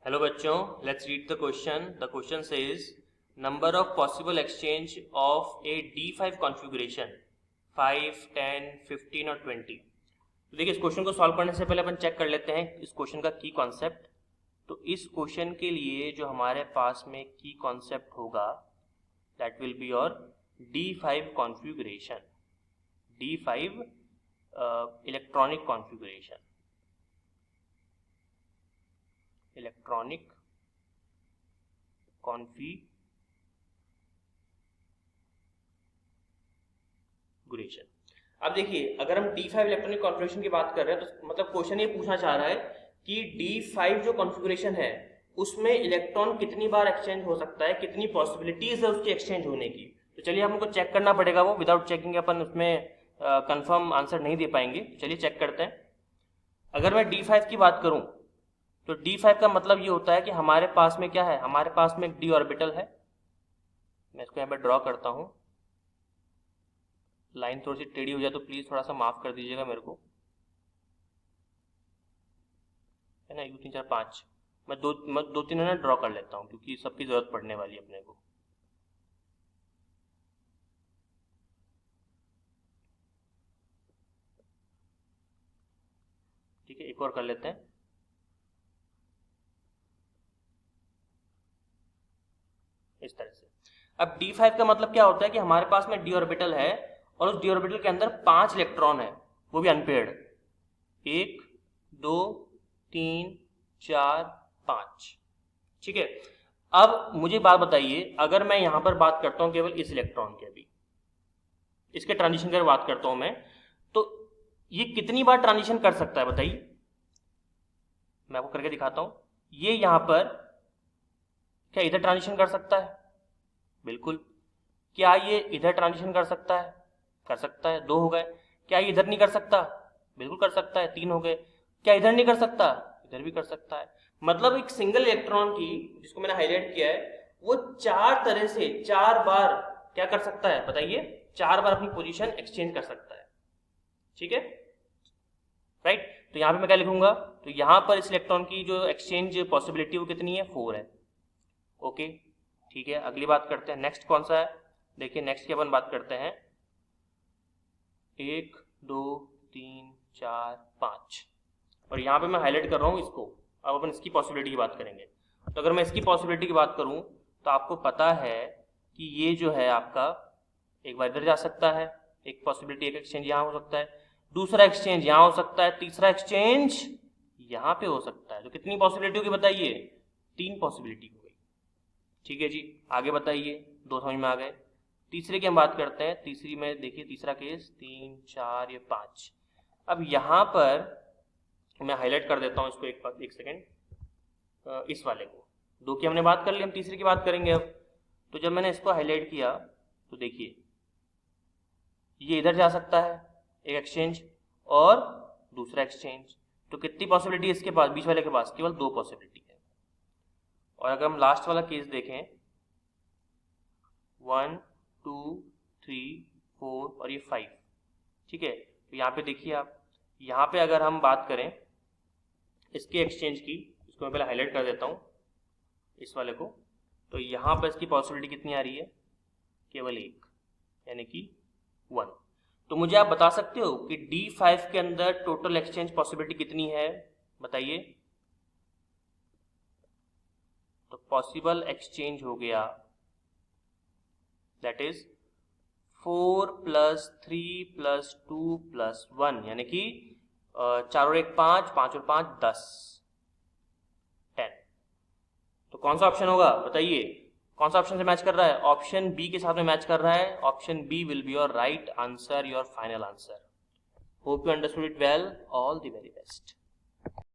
Hello बच्चों, let's read the question. The question says number of possible exchange of A D5 configuration 5, 10, 15 और 20. तो देखिए, इस question को सॉल्व करने से पहले अपन चेक कर लेते हैं इस क्वेश्चन का की कॉन्सेप्ट. तो इस क्वेश्चन के लिए जो हमारे पास में की कॉन्सेप्ट होगा that will be your D5 configuration. D5 electronic configuration, electronic configuration. अब देखिए, अगर हम D5 इलेक्ट्रॉनिक कॉन्फ़िगरेशन की बात कर रहे हैं तो मतलब क्वेश्चन ये पूछना चाह रहा है कि D5 जो कॉन्फ़िगरेशन है उसमें इलेक्ट्रॉन कितनी बार एक्सचेंज हो सकता है, कितनी पॉसिबिलिटीज है उसके एक्सचेंज होने की. तो चलिए हमको चेक करना पड़ेगा, वो विदाउट चेकिंग अपन उसमें कंफर्म आंसर नहीं दे पाएंगे. चलिए चेक करते हैं. अगर मैं D5 की बात करूं तो D5 का मतलब ये होता है कि हमारे पास में क्या है, हमारे पास में एक d ऑर्बिटल है. मैं इसको यहाँ पर ड्रॉ करता हूं. लाइन थोड़ी सी टेढ़ी हो जाए तो प्लीज थोड़ा सा माफ कर दीजिएगा मेरे को, है ना. 1 2 3 4 5 मैं दो तीन है ना ड्रॉ कर लेता हूँ क्योंकि सबकी जरूरत पड़ने वाली है अपने को. ठीक है, एक और कर लेते हैं. इस तरह से. अब D5 का मतलब क्या होता है कि हमारे पास में d ऑर्बिटल है और उस d ऑर्बिटल के अंदर 5 इलेक्ट्रॉन है, वो भी अनपेयर्ड. 1 2 3 4 5. ठीक है. अब मुझे बात बताइए, अगर मैं यहां पर बात करता हूं केवल इस इलेक्ट्रॉन के, अभी इसके ट्रांजिशन की बात करता हूं मैं, तो ये कितनी बार ट्रांजिशन कर सकता है बताइए. मैं आपको करके दिखाता हूं. ये यहां पर क्या इधर ट्रांजिशन कर सकता है? बिल्कुल. क्या ये इधर ट्रांजिशन कर सकता है? कर सकता है. 2 हो गए. क्या ये इधर नहीं कर सकता? बिल्कुल कर सकता है. 3 हो गए. क्या इधर नहीं कर सकता? इधर भी कर सकता है. मतलब एक सिंगल इलेक्ट्रॉन की, जिसको मैंने हाईलाइट किया है, वो 4 तरह से 4 बार क्या कर सकता है बताइए, 4 बार अपनी पोजीशन एक्सचेंज कर सकता है. ठीक है, राइट. तो यहां पे मैं क्या लिखूंगा, तो यहां पर इस इलेक्ट्रॉन की जो एक्सचेंज पॉसिबिलिटी वो कितनी है, 4 है. ओके, ठीक है. अगली बात करते हैं, नेक्स्ट कौन सा है. देखिए, नेक्स्ट की अपन बात करते हैं 1 2 3 4 5, और यहाँ पे मैं हाईलाइट कर रहा हूँ इसको. अब अपन इसकी पॉसिबिलिटी की बात करेंगे. तो अगर मैं इसकी पॉसिबिलिटी की बात करूँ तो आपको पता है कि ये जो है आपका एक बार इधर जा सकता है, एक पॉसिबिलिटी, एक एक्सचेंज यहाँ हो सकता है, दूसरा एक्सचेंज यहाँ हो सकता है, तीसरा एक्सचेंज यहाँ पे हो सकता है. तो कितनी पॉसिबिलिटी होगी बताइए, 3 पॉसिबिलिटी हो गई. ठीक है जी, आगे बताइए. 2 समझ में आ गए. तीसरे की हम बात करते हैं. तीसरी में देखिए, तीसरा केस 3 4 या 5. अब यहाँ पर मैं हाईलाइट कर देता हूँ इसको एक सेकेंड. इस वाले को 2 की हमने बात कर ली, हम तीसरे की बात करेंगे अब. तो जब मैंने इसको हाईलाइट किया तो देखिए, ये इधर जा सकता है एक एक्सचेंज और दूसरा एक्सचेंज. तो कितनी पॉसिबिलिटी है इसके पास, बीच वाले के पास? केवल 2 पॉसिबिलिटी है. और अगर हम लास्ट वाला केस देखें, 1 2 3 4 और ये 5. ठीक है. तो यहाँ पे देखिए आप, यहाँ पे अगर हम बात करें इसके एक्सचेंज की, इसको मैं पहले हाईलाइट कर देता हूँ इस वाले को. तो यहाँ पर इसकी पॉसिबिलिटी कितनी आ रही है, केवल 1, यानी कि 1. तो मुझे आप बता सकते हो कि D5 के अंदर टोटल एक्सचेंज पॉसिबिलिटी कितनी है बताइए. तो पॉसिबल एक्सचेंज हो गया दैट इज 4 + 3 + 2 + 1, यानी कि 4 और 1 5, 5 और 5 10, 10. तो कौन सा ऑप्शन होगा बताइए, कौन सा ऑप्शन से मैच कर रहा है? ऑप्शन बी के साथ में मैच कर रहा है. Option B will be your right answer, your final answer. Hope you understood it well. All the very best.